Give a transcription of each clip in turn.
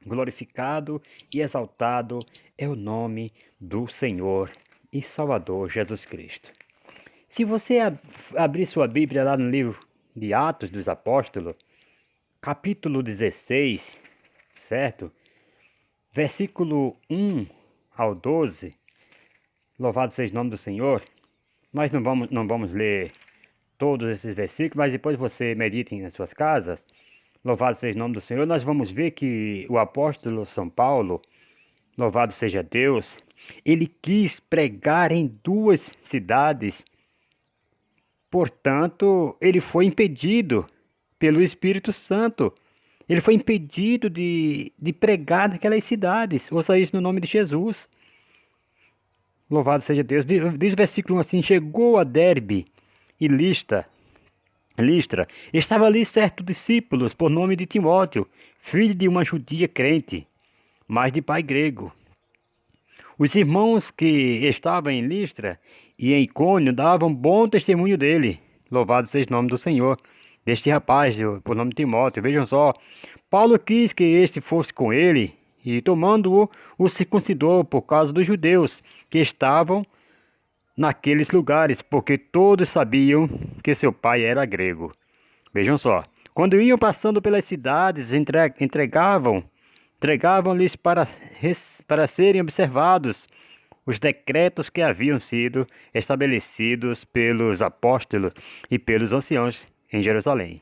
glorificado e exaltado é o nome do Senhor e Salvador Jesus Cristo. Se você abrir sua Bíblia lá no livro de Atos dos Apóstolos, capítulo 16, certo? Versículo 1 ao 12, louvado seja o nome do Senhor. Nós não vamos ler todos esses versículos, mas depois você medite nas suas casas. Louvado seja o nome do Senhor. Nós vamos ver que o apóstolo São Paulo, louvado seja Deus, ele quis pregar em duas cidades. Portanto, ele foi impedido pelo Espírito Santo. Ele foi impedido de pregar naquelas cidades. Ouça isso no nome de Jesus. Louvado seja Deus. Diz o versículo 1 assim: chegou a Derbe e Listra. Estava ali certo discípulos por nome de Timóteo, filho de uma judia crente, mas de pai grego. Os irmãos que estavam em Listra e em Icônio davam bom testemunho dele. Louvado seja o nome do Senhor, deste rapaz, por nome de Timóteo. Vejam só, Paulo quis que este fosse com ele, e tomando-o, o circuncidou por causa dos judeus que estavam naqueles lugares, porque todos sabiam que seu pai era grego. Vejam só, quando iam passando pelas cidades, entregavam-lhes para serem observados os decretos que haviam sido estabelecidos pelos apóstolos e pelos anciãos em Jerusalém.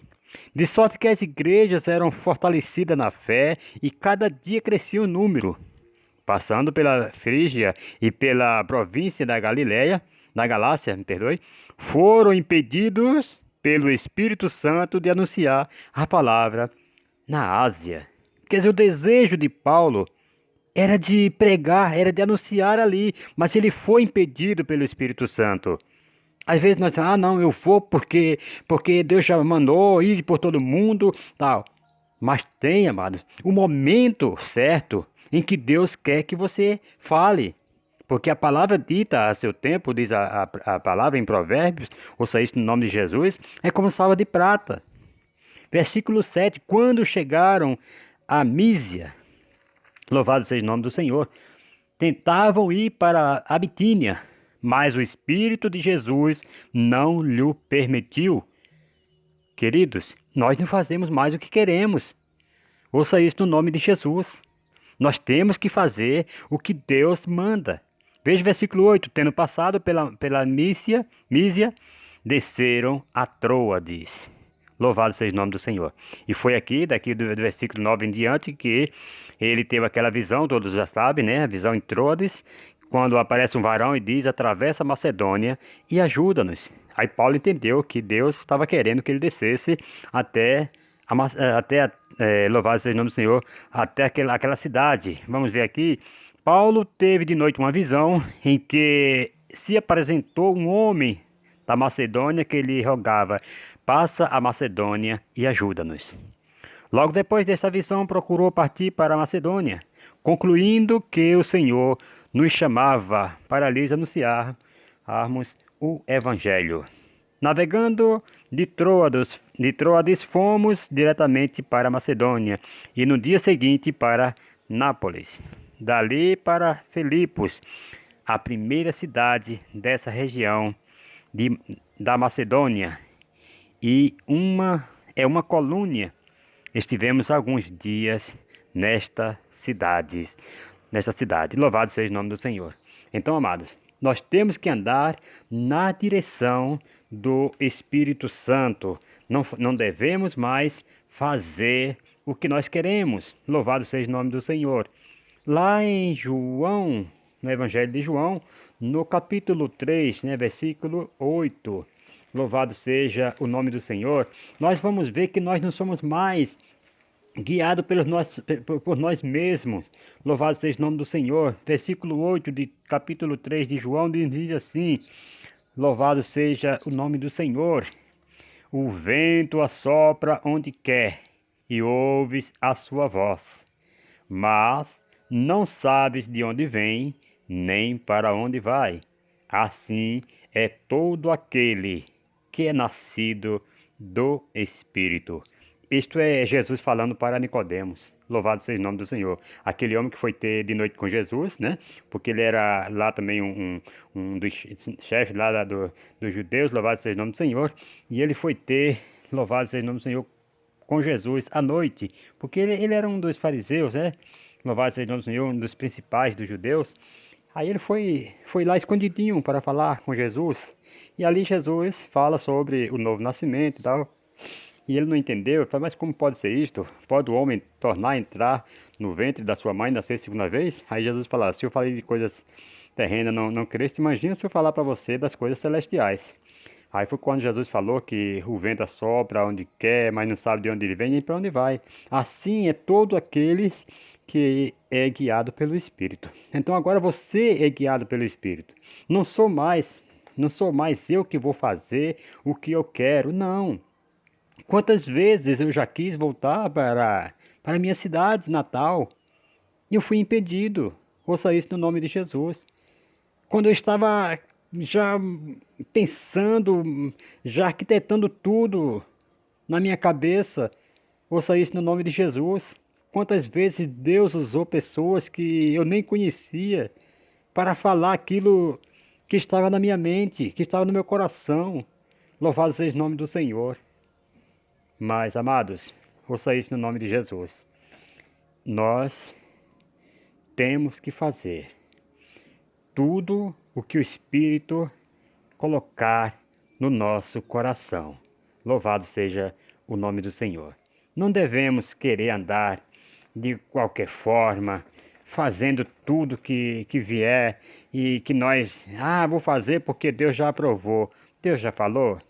De sorte que as igrejas eram fortalecidas na fé e cada dia crescia o número. Passando pela Frígia e pela província da Galácia, foram impedidos pelo Espírito Santo de anunciar a palavra na Ásia. Quer dizer, o desejo de Paulo era de pregar, era de anunciar ali, mas ele foi impedido pelo Espírito Santo. Às vezes nós dizemos, não, eu vou porque Deus já mandou ir por todo mundo, tal. Mas tem, amados, o momento certo em que Deus quer que você fale. Porque a palavra dita a seu tempo, diz a palavra em Provérbios, ouça isso no nome de Jesus, é como salva de prata. Versículo 7, quando chegaram a Mísia, louvado seja o nome do Senhor, tentavam ir para a Bitínia, mas o Espírito de Jesus não lhe permitiu. Queridos, nós não fazemos mais o que queremos. Ouça isso no nome de Jesus. Nós temos que fazer o que Deus manda. Veja o versículo 8. Tendo passado pela Mísia, desceram a Troades. Louvado seja o nome do Senhor. E foi daqui do versículo 9 em diante, que ele teve aquela visão, todos já sabem, né? A visão em Troades, quando aparece um varão e diz, atravessa a Macedônia e ajuda-nos. Aí Paulo entendeu que Deus estava querendo que ele descesse louvado seja o nome do Senhor, até aquela cidade. Vamos ver aqui. Paulo teve de noite uma visão em que se apresentou um homem da Macedônia que lhe rogava, passa a Macedônia e ajuda-nos. Logo depois dessa visão, procurou partir para a Macedônia, concluindo que o Senhor nos chamava para lhes anunciarmos o Evangelho. Navegando de Troades fomos diretamente para a Macedônia e no dia seguinte para Nápoles. Dali para Filipos, a primeira cidade dessa região da Macedônia, e uma colônia. Estivemos alguns dias nesta cidade. Louvado seja o nome do Senhor. Então, amados, nós temos que andar na direção do Espírito Santo. Não devemos mais fazer o que nós queremos. Louvado seja o nome do Senhor. Lá em João, no Evangelho de João, no capítulo 3, né, versículo 8, louvado seja o nome do Senhor, nós vamos ver que nós não somos mais guiados por nós mesmos. Louvado seja o nome do Senhor. Versículo 8 de capítulo 3 de João diz assim, louvado seja o nome do Senhor. O vento assopra onde quer e ouves a sua voz, mas não sabes de onde vem, nem para onde vai. Assim é todo aquele que é nascido do Espírito. Isto é Jesus falando para Nicodemos. Louvado seja o nome do Senhor. Aquele homem que foi ter de noite com Jesus, né? Porque ele era lá também um dos chefes lá dos judeus, louvado seja o nome do Senhor. E ele foi ter, louvado seja o nome do Senhor, com Jesus à noite. Porque ele era um dos fariseus, né? Louvado seja o nome do Senhor, um dos principais dos judeus. Aí ele foi lá escondidinho para falar com Jesus. E ali Jesus fala sobre o novo nascimento e tal. E ele não entendeu, ele falou, mas como pode ser isto? Pode o homem tornar a entrar no ventre da sua mãe e nascer segunda vez? Aí Jesus fala, se eu falei de coisas terrenas, não creste, imagina se eu falar para você das coisas celestiais. Aí foi quando Jesus falou que o vento assopra onde quer, mas não sabe de onde ele vem nem para onde vai. Assim é todo aqueles que é guiado pelo Espírito. Então agora você é guiado pelo Espírito. Não sou mais eu que vou fazer o que eu quero, não. Quantas vezes eu já quis voltar para minha cidade natal e eu fui impedido. Ouça isso no nome de Jesus. Quando eu estava já pensando, já arquitetando tudo na minha cabeça, ouça isso no nome de Jesus. Quantas vezes Deus usou pessoas que eu nem conhecia para falar aquilo que estava na minha mente, que estava no meu coração. Louvado seja o nome do Senhor. Mas, amados, ouça isso no nome de Jesus. Nós temos que fazer tudo o que o Espírito colocar no nosso coração. Louvado seja o nome do Senhor. Não devemos querer andar de qualquer forma, fazendo tudo que vier e que nós, vou fazer porque Deus já aprovou. Deus já falou?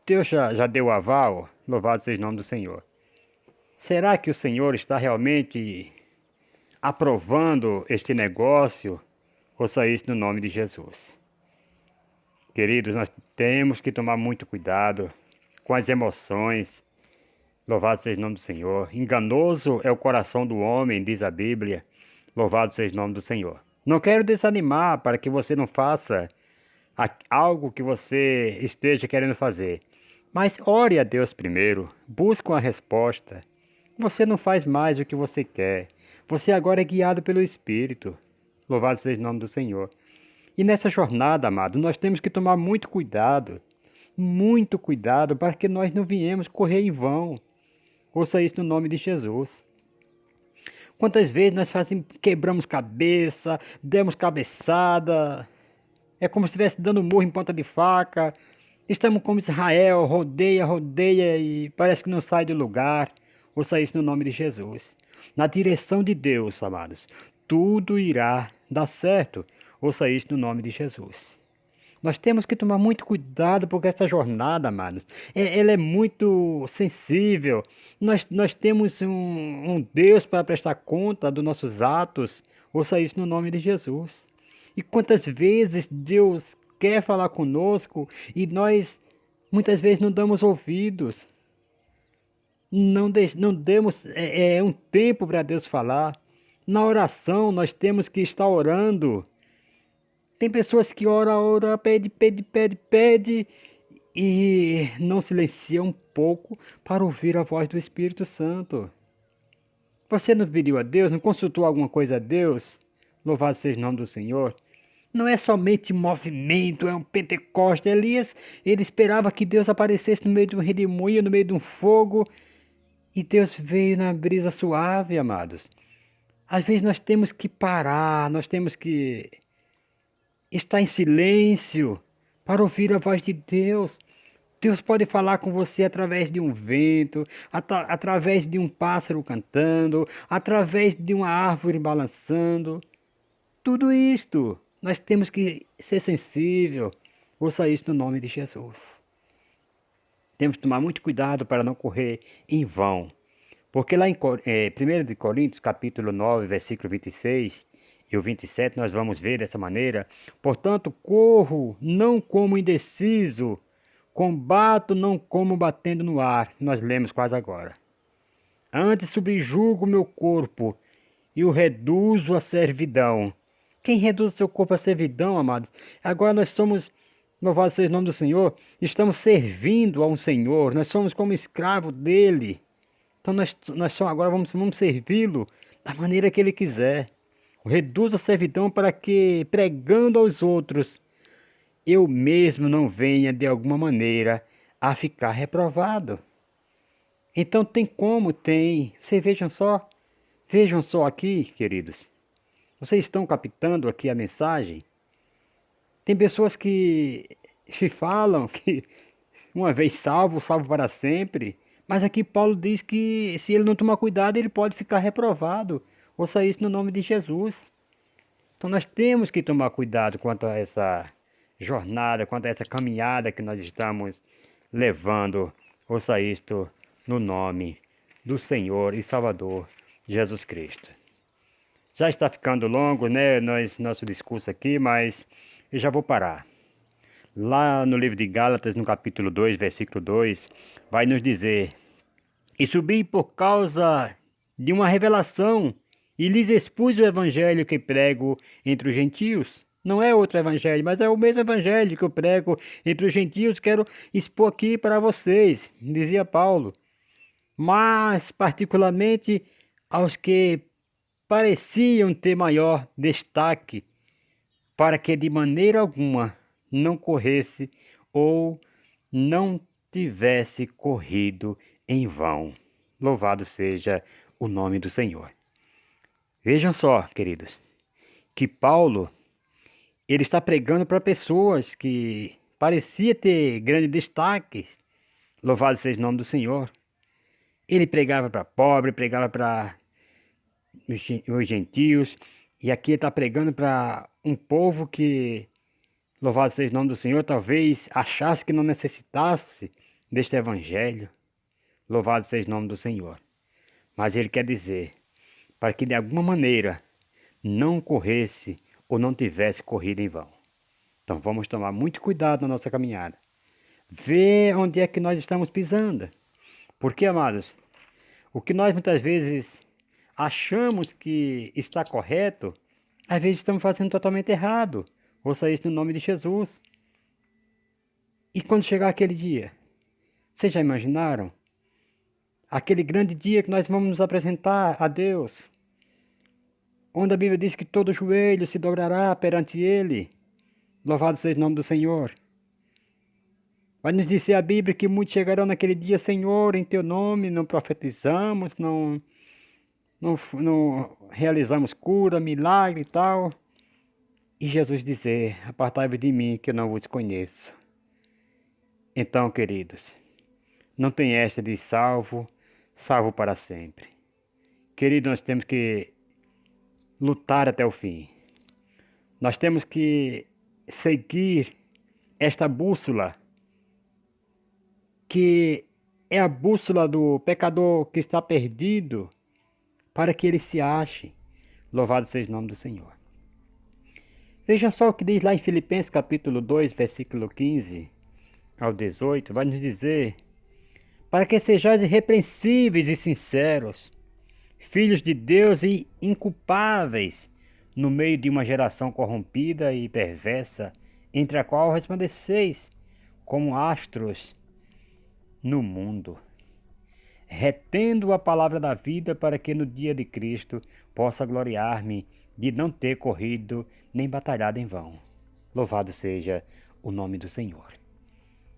Deus já deu o aval? Louvado seja o nome do Senhor. Será que o Senhor está realmente aprovando este negócio? Ouça isso no nome de Jesus. Queridos, nós temos que tomar muito cuidado com as emoções. Louvado seja o nome do Senhor. Enganoso é o coração do homem, diz a Bíblia. Louvado seja o nome do Senhor. Não quero desanimar para que você não faça algo que você esteja querendo fazer. Mas ore a Deus primeiro, busque uma resposta. Você não faz mais o que você quer. Você agora é guiado pelo Espírito. Louvado seja o nome do Senhor. E nessa jornada, amado, nós temos que tomar muito cuidado para que nós não viemos correr em vão. Ouça isso no nome de Jesus. Quantas vezes nós quebramos cabeça, demos cabeçada, é como se estivesse dando murro em ponta de faca. Estamos como Israel, rodeia e parece que não sai do lugar. Ouça isso no nome de Jesus. Na direção de Deus, amados, tudo irá dar certo. Ouça isso no nome de Jesus. Nós temos que tomar muito cuidado porque essa jornada, amados, ela é muito sensível. Nós temos um Deus para prestar conta dos nossos atos. Ouça isso no nome de Jesus. E quantas vezes Deus quer falar conosco e nós muitas vezes não damos ouvidos. Não demos um tempo para Deus falar. Na oração nós temos que estar orando. Tem pessoas que ora, pede e não silenciam um pouco para ouvir a voz do Espírito Santo. Você não pediu a Deus, não consultou alguma coisa a Deus? Louvado seja o nome do Senhor. Não é somente movimento, é um Pentecoste. Elias, ele esperava que Deus aparecesse no meio de um redemoinho, no meio de um fogo. E Deus veio na brisa suave, amados. Às vezes nós temos que parar, nós temos que estar em silêncio para ouvir a voz de Deus. Deus pode falar com você através de um vento, através de um pássaro cantando, através de uma árvore balançando. Tudo isto, nós temos que ser sensível. Ouça isso no nome de Jesus. Temos que tomar muito cuidado para não correr em vão. Porque lá em 1 de Coríntios, capítulo 9, versículo 26 e o 27, nós vamos ver dessa maneira. Portanto, corro não como indeciso, combato não como batendo no ar. Nós lemos quase agora. Antes subjugo meu corpo e o reduzo à servidão. Quem reduz seu corpo à servidão, amados? Agora nós somos, louvado seja o nome do Senhor, estamos servindo a um Senhor, nós somos como escravo dele. Então nós só agora vamos servi-lo da maneira que ele quiser. Reduz a servidão para que, pregando aos outros, eu mesmo não venha de alguma maneira a ficar reprovado. Então tem como, tem. Vocês vejam só aqui, queridos. Vocês estão captando aqui a mensagem? Tem pessoas que se falam que uma vez salvo, salvo para sempre. Mas aqui Paulo diz que se ele não tomar cuidado, ele pode ficar reprovado. Ouça isso no nome de Jesus. Então nós temos que tomar cuidado quanto a essa jornada, quanto a essa caminhada que nós estamos levando. Ouça isto no nome do Senhor e Salvador Jesus Cristo. Já está ficando longo, né, nosso discurso aqui, mas eu já vou parar. Lá no livro de Gálatas, no capítulo 2, versículo 2, vai nos dizer: E subi por causa de uma revelação, e lhes expus o evangelho que prego entre os gentios. Não é outro evangelho, mas é o mesmo evangelho que eu prego entre os gentios. Quero expor aqui para vocês, dizia Paulo. Mas, particularmente, aos que pareciam ter maior destaque, para que de maneira alguma não corresse ou não tivesse corrido em vão. Louvado seja o nome do Senhor. Vejam só, queridos, que Paulo, ele está pregando para pessoas que parecia ter grande destaque. Louvado seja o nome do Senhor. Ele pregava para pobre, pregava para os gentios, e aqui ele está pregando para um povo que, louvado seja o nome do Senhor, talvez achasse que não necessitasse deste evangelho. Louvado seja o nome do Senhor. Mas ele quer dizer, para que de alguma maneira não corresse ou não tivesse corrido em vão. Então vamos tomar muito cuidado na nossa caminhada. Ver onde é que nós estamos pisando. Porque, amados, o que nós muitas vezes achamos que está correto, às vezes estamos fazendo totalmente errado. Ouça isso no nome de Jesus. E quando chegar aquele dia, vocês já imaginaram? Aquele grande dia que nós vamos nos apresentar a Deus, onde a Bíblia diz que todo joelho se dobrará perante Ele. Louvado seja o nome do Senhor. Vai nos dizer a Bíblia que muitos chegarão naquele dia: Senhor, em Teu nome não profetizamos, não realizamos cura, milagre e tal. E Jesus dizer: apartai-vos de mim, que eu não vos conheço. Então, queridos, não tem esta de salvo para sempre. Queridos, nós temos que lutar até o fim. Nós temos que seguir esta bússola, que é a bússola do pecador que está perdido, para que ele se ache. Louvado seja o nome do Senhor. Veja só o que diz lá em Filipenses capítulo 2, versículo 15 ao 18, vai nos dizer: para que sejais irrepreensíveis e sinceros, filhos de Deus e inculpáveis, no meio de uma geração corrompida e perversa, entre a qual resplandeceis como astros no mundo, retendo a palavra da vida, para que no dia de Cristo possa gloriar-me de não ter corrido nem batalhado em vão. Louvado seja o nome do Senhor.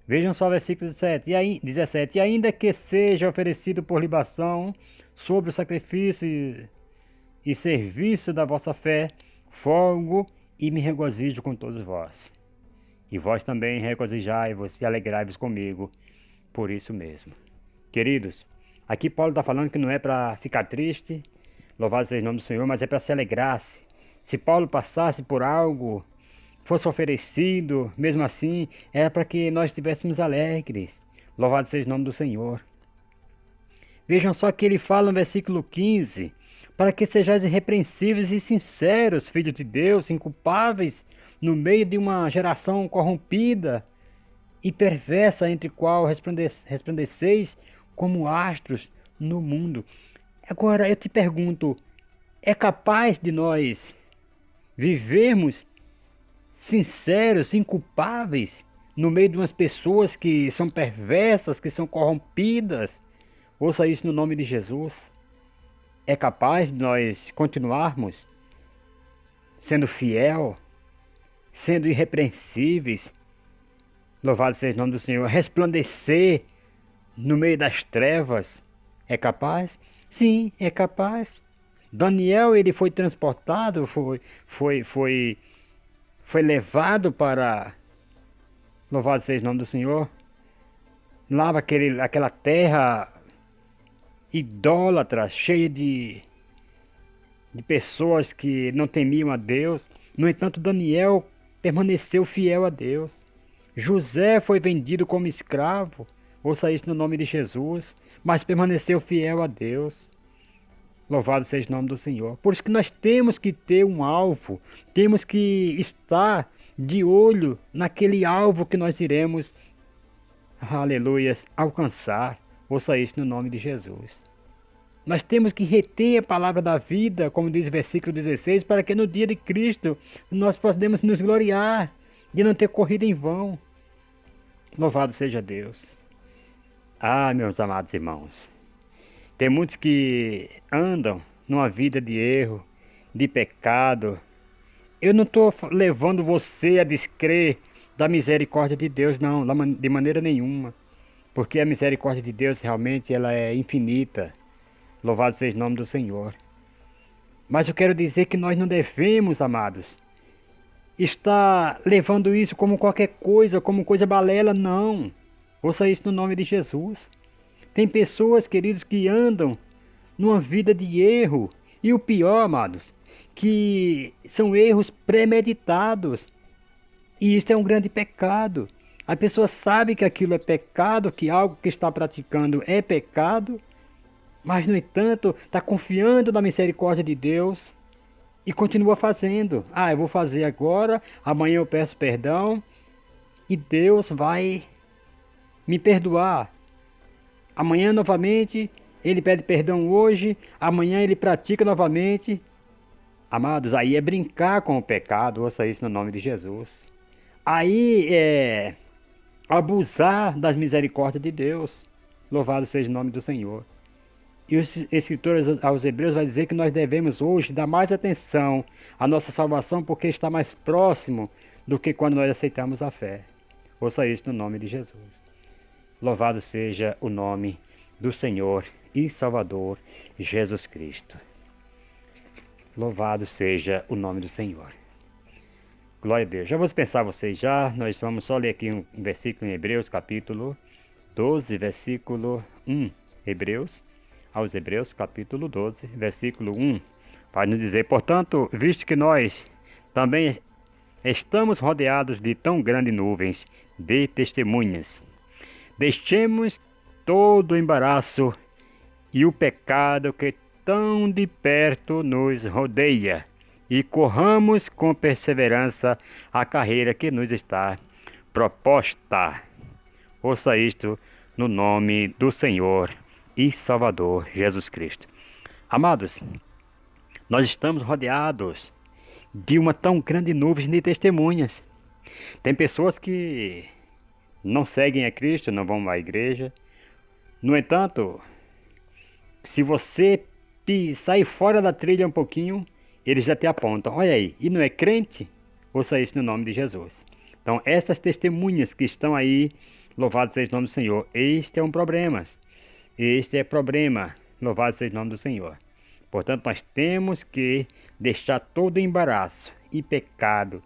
Vejam só o versículo 17. E ainda que seja oferecido por libação sobre o sacrifício e serviço da vossa fé, folgo e me regozijo com todos vós. E vós também regozijai-vos e alegrai-vos comigo por isso mesmo. Queridos, aqui Paulo está falando que não é para ficar triste, louvado seja o nome do Senhor, mas é para se alegrar-se. Se Paulo passasse por algo, fosse oferecido, mesmo assim, era para que nós estivéssemos alegres. Louvado seja o nome do Senhor. Vejam só que ele fala no versículo 15, para que sejais irrepreensíveis e sinceros, filhos de Deus, inculpáveis, no meio de uma geração corrompida e perversa, entre qual resplandeceis como astros no mundo. Agora eu te pergunto, é capaz de nós vivermos sinceros, inculpáveis, no meio de umas pessoas que são perversas, que são corrompidas, Ouça isso no nome de Jesus. É capaz de nós continuarmos sendo fiel, sendo irrepreensíveis, louvado seja o nome do Senhor, resplandecer no meio das trevas? É capaz? Sim, é capaz. Daniel, ele foi transportado, foi levado para, louvado seja o nome do Senhor, lá aquela terra idólatra, cheia de pessoas que não temiam a Deus. No entanto, Daniel permaneceu fiel a Deus. José foi vendido como escravo, ouça isso no nome de Jesus, mas permaneceu fiel a Deus. Louvado seja o nome do Senhor. Por isso que nós temos que ter um alvo, temos que estar de olho naquele alvo que nós iremos, aleluias, alcançar. Ouça isso no nome de Jesus. Nós temos que reter a palavra da vida, como diz o versículo 16, para que no dia de Cristo nós possamos nos gloriar de não ter corrido em vão. Louvado seja Deus. Ah, meus amados irmãos, tem muitos que andam numa vida de erro, de pecado. Eu não estou levando você a descrer da misericórdia de Deus, não, de maneira nenhuma. Porque a misericórdia de Deus realmente ela é infinita. Louvado seja o nome do Senhor. Mas eu quero dizer que nós não devemos, amados, estar levando isso como qualquer coisa, como coisa balela, não. Ouça isso no nome de Jesus. Tem pessoas, queridos, que andam numa vida de erro. E o pior, amados, que são erros premeditados. E isso é um grande pecado. A pessoa sabe que aquilo é pecado, que algo que está praticando é pecado, mas, no entanto, está confiando na misericórdia de Deus e continua fazendo. Ah, eu vou fazer agora, amanhã eu peço perdão e Deus vai me perdoar. Amanhã novamente, ele pede perdão hoje, amanhã ele pratica novamente. Amados, aí é brincar com o pecado, ouça isso no nome de Jesus. Aí é abusar das misericórdias de Deus. Louvado seja o nome do Senhor. E os escritores aos Hebreus vai dizer que nós devemos hoje dar mais atenção à nossa salvação porque está mais próximo do que quando nós aceitamos a fé. Ouça isso no nome de Jesus. Louvado seja o nome do Senhor e Salvador Jesus Cristo. Louvado seja o nome do Senhor. Glória a Deus. Já vou dispensar vocês já. Nós vamos só ler aqui um versículo em Hebreus, capítulo 12, versículo 1. Aos Hebreus, capítulo 12, versículo 1. Vai nos dizer, portanto, visto que nós também estamos rodeados de tão grandes nuvens de testemunhas, deixemos todo o embaraço e o pecado que tão de perto nos rodeia e corramos com perseverança a carreira que nos está proposta. Ouça isto no nome do Senhor e Salvador Jesus Cristo. Amados, nós estamos rodeados de uma tão grande nuvem de testemunhas. Tem pessoas que não seguem a Cristo, não vão à igreja. No entanto, se você sair fora da trilha um pouquinho, eles já te apontam. Olha aí, e não é crente? Ouça isso no nome de Jesus. Então, essas testemunhas que estão aí, louvado seja o nome do Senhor. Este é um problema. Este é problema. Louvado seja o nome do Senhor. Portanto, nós temos que deixar todo embaraço e pecado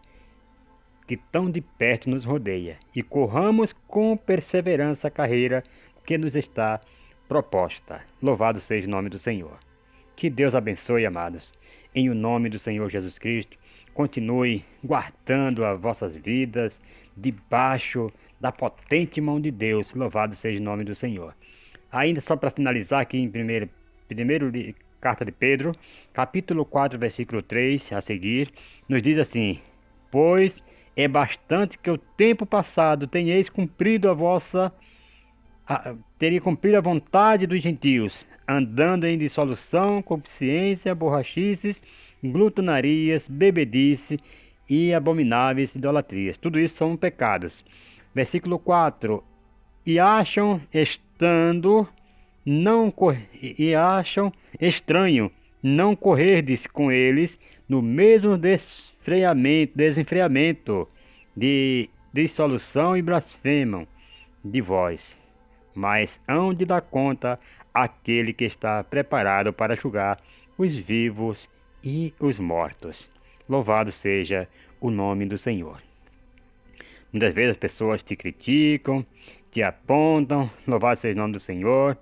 que tão de perto nos rodeia e corramos com perseverança a carreira que nos está proposta. Louvado seja o nome do Senhor. Que Deus abençoe, amados. Em o nome do Senhor Jesus Cristo, continue guardando as vossas vidas debaixo da potente mão de Deus. Louvado seja o nome do Senhor. Ainda só para finalizar aqui em primeiro carta de Pedro, capítulo 4, versículo 3, a seguir, nos diz assim: pois é bastante que o tempo passado tenhais cumprido teria cumprido a vontade dos gentios, andando em dissolução, concupiscência, borrachices, glutonarias, bebedice e abomináveis idolatrias. Tudo isso são pecados. Versículo 4. E acham, estando e acham estranho não correrdes com eles no mesmo desenfreamento de dissolução e blasfemam de vós, mas hão de dar conta àquele que está preparado para julgar os vivos e os mortos. Louvado seja o nome do Senhor. Muitas vezes as pessoas te criticam, te apontam, louvado seja o nome do Senhor,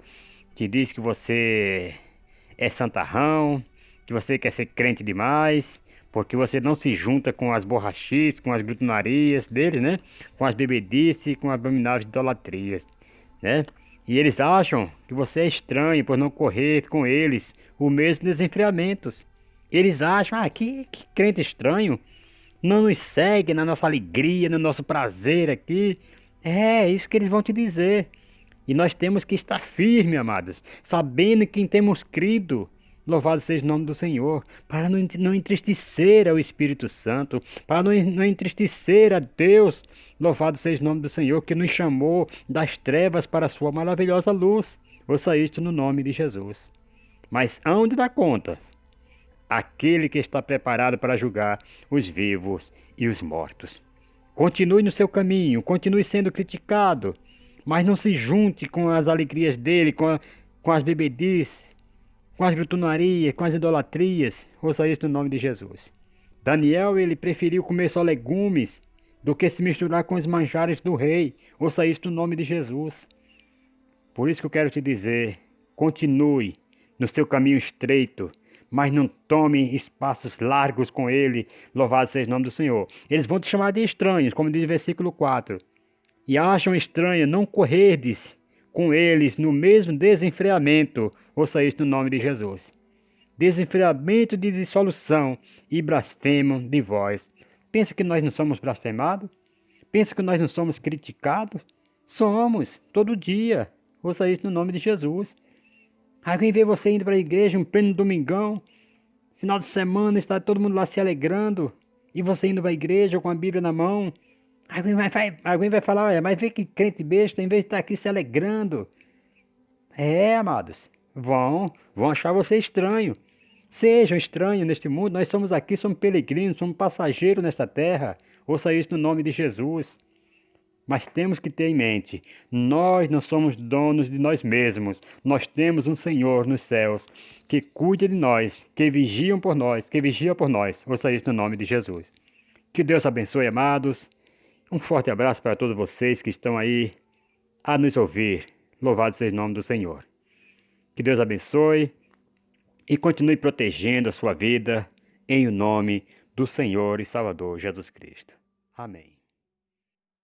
te diz que você é santarrão, que você quer ser crente demais, porque você não se junta com as borrachices, com as glutonarias dele, né? Com as bebedices, com abomináveis idolatrias, né? E eles acham que você é estranho por não correr com eles o mesmo desenfreamentos. Eles acham, que crente estranho, não nos segue na nossa alegria, no nosso prazer aqui. É isso que eles vão te dizer. E nós temos que estar firmes, amados, sabendo quem temos crido. Louvado seja o nome do Senhor, para não entristecer ao Espírito Santo, para não entristecer a Deus. Louvado seja o nome do Senhor, que nos chamou das trevas para a sua maravilhosa luz. Ouça isto no nome de Jesus. Mas hão de dar contas aquele que está preparado para julgar os vivos e os mortos. Continue no seu caminho, continue sendo criticado, mas não se junte com as alegrias dele, com as bebedices, com as glutonarias, com as idolatrias. Ouça isso no nome de Jesus. Daniel, ele preferiu comer só legumes do que se misturar com os manjares do rei. Ouça isso no nome de Jesus. Por isso que eu quero te dizer, continue no seu caminho estreito, mas não tome espaços largos com ele. Louvado seja o nome do Senhor. Eles vão te chamar de estranhos, como diz o versículo 4. E acham estranho não correrdes com eles no mesmo desenfreamento. Ouça isso no nome de Jesus. Desenfreamento de dissolução e blasfemam de vós. Pensa que nós não somos blasfemados? Pensa que nós não somos criticados? Somos, todo dia. Ouça isso no nome de Jesus. Alguém vê você indo para a igreja um pleno domingão, final de semana, está todo mundo lá se alegrando, e você indo para a igreja com a Bíblia na mão. Alguém vai falar, olha, mas vê que crente besta, em vez de estar aqui se alegrando. É, amados, vão achar você estranho. Sejam estranhos neste mundo, nós somos aqui, somos peregrinos, somos passageiros nesta terra. Ouça isso no nome de Jesus. Mas temos que ter em mente, nós não somos donos de nós mesmos. Nós temos um Senhor nos céus que cuida de nós, que vigia por nós. Ouça isso no nome de Jesus. Que Deus abençoe, amados. Um forte abraço para todos vocês que estão aí a nos ouvir. Louvado seja o nome do Senhor. Que Deus abençoe e continue protegendo a sua vida em o nome do Senhor e Salvador Jesus Cristo. Amém.